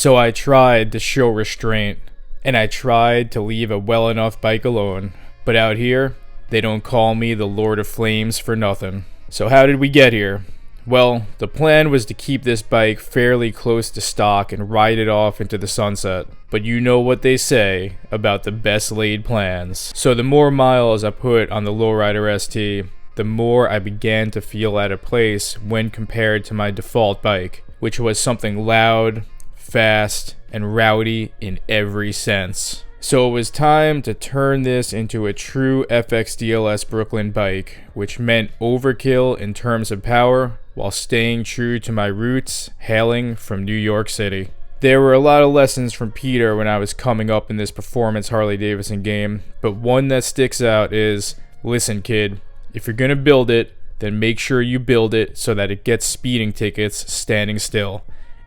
So I tried to show restraint, and I tried to leave a well enough bike alone. But out here, they don't call me the Lord of Flames for nothing. So how did we get here? Well, the plan was to keep this bike fairly close to stock and ride it off into the sunset. But you know what they say about the best laid plans. So the more miles I put on the Lowrider ST, the more I began to feel out of place when compared to my default bike, which was something loud, fast, and rowdy in every sense. So it was time to turn this into a true FXDLS Brooklyn bike, which meant overkill in terms of power while staying true to my roots, hailing from New York City. There were a lot of lessons from Peter when I was coming up in this performance Harley-Davidson game, but one that sticks out is, listen kid, if you're gonna build it, then make sure you build it so that it gets speeding tickets standing still.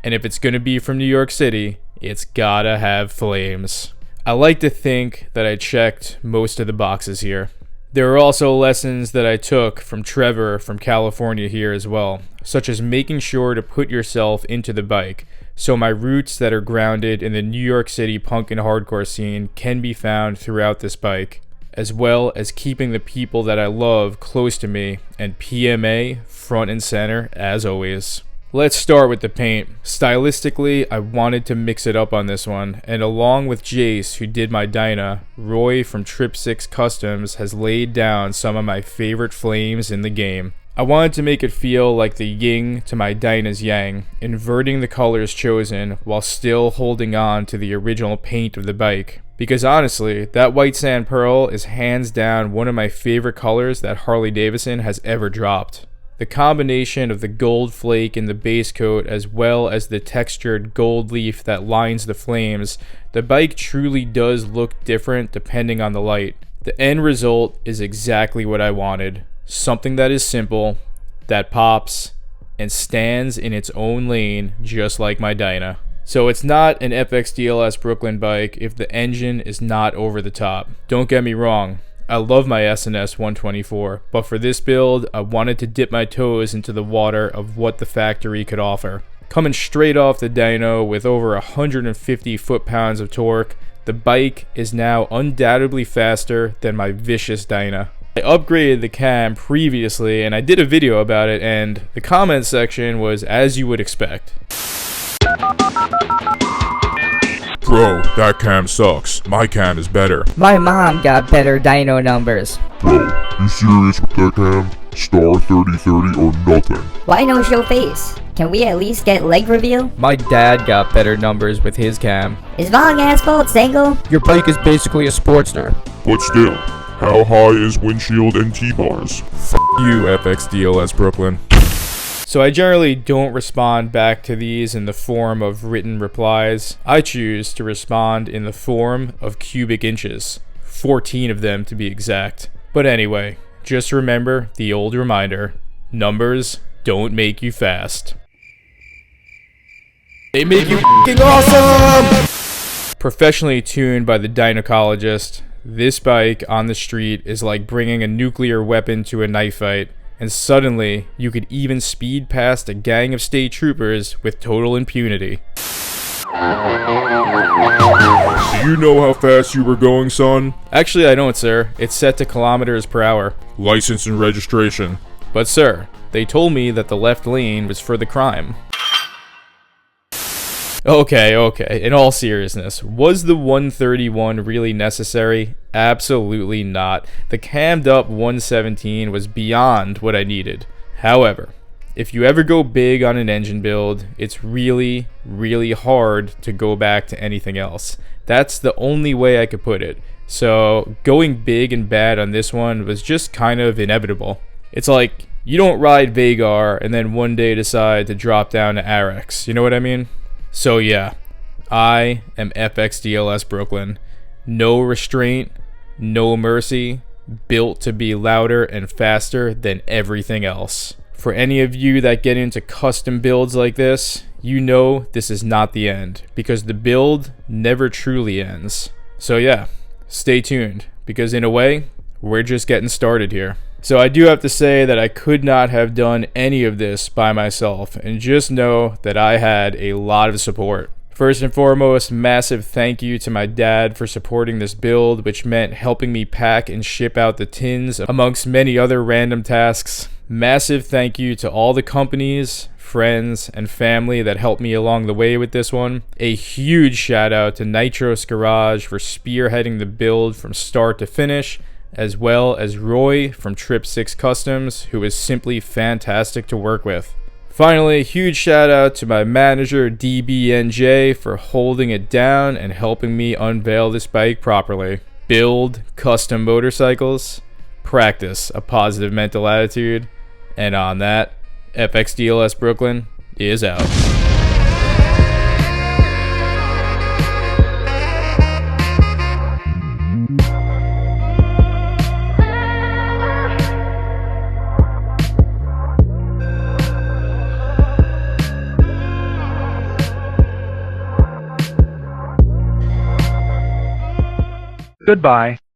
And if it's gonna be from New York City, it's gotta have flames. I like to think that I checked most of the boxes here. There are also lessons that I took from Trevor from California here as well, such as making sure to put yourself into the bike, so my roots that are grounded in the New York City punk and hardcore scene can be found throughout this bike, as well as keeping the people that I love close to me and PMA front and center as always. Let's start with the paint. Stylistically, I wanted to mix it up on this one, and along with Jace, who did my Dyna, Roy from Trip 6 Customs has laid down some of my favorite flames in the game. I wanted to make it feel like the yin to my Dyna's yang, inverting the colors chosen while still holding on to the original paint of the bike. Because honestly, that white sand pearl is hands down one of my favorite colors that Harley-Davidson has ever dropped. The combination of the gold flake in the base coat as well as the textured gold leaf that lines the flames, the bike truly does look different depending on the light. The end result is exactly what I wanted. Something that is simple, that pops, and stands in its own lane just like my Dyna. So it's not an FXDLS Brooklyn bike if the engine is not over the top. Don't get me wrong. I love my S&S 124, but for this build, I wanted to dip my toes into the water of what the factory could offer. Coming straight off the dyno with over 150 foot-pounds of torque, the bike is now undoubtedly faster than my vicious Dyna. I upgraded the cam previously and I did a video about it, and the comment section was as you would expect. Bro, that cam sucks. My cam is better. My mom got better dyno numbers. Bro, you serious with that cam? Star 3030 or nothing. Why no show face? Can we at least get leg reveal? My dad got better numbers with his cam. Is long asphalt single? Your bike is basically a Sportster. But still, how high is windshield and T-bars? You, FXDLS Brooklyn. So I generally don't respond back to these in the form of written replies. I choose to respond in the form of cubic inches. 14 of them to be exact. But anyway, just remember the old reminder. Numbers don't make you fast. They make you f***ing awesome! Professionally tuned by the gynecologist, this bike on the street is like bringing a nuclear weapon to a knife fight. And suddenly, you could even speed past a gang of state troopers with total impunity. Do you know how fast you were going, son? Actually, I don't, sir. It's set to kilometers per hour. License and registration. But sir, they told me that the left lane was for the crime. Okay, in all seriousness, was the 131 really necessary? Absolutely not. The cammed up 117 was beyond what I needed. However, if you ever go big on an engine build, it's really, really hard to go back to anything else. That's the only way I could put it. So going big and bad on this one was just kind of inevitable. It's like, you don't ride Vagar and then one day decide to drop down to RX, you know what I mean? So yeah, I am FXDLS Brooklyn. No restraint, no mercy, built to be louder and faster than everything else. For any of you that get into custom builds like this, you know this is not the end, because the build never truly ends. So yeah, stay tuned, because in a way, we're just getting started here. So I do have to say that I could not have done any of this by myself, and just know that I had a lot of support. First and foremost, massive thank you to my dad for supporting this build, which meant helping me pack and ship out the tins, amongst many other random tasks. Massive thank you to all the companies, friends, and family that helped me along the way with this one. A huge shout out to Nitros Garage for spearheading the build from start to finish, as well as Roy from Trip 6 Customs, who is simply fantastic to work with. Finally, a huge shout out to my manager DBNJ for holding it down and helping me unveil this bike properly. Build custom motorcycles, practice a positive mental attitude, and on that, FXDLS Brooklyn is out. Goodbye.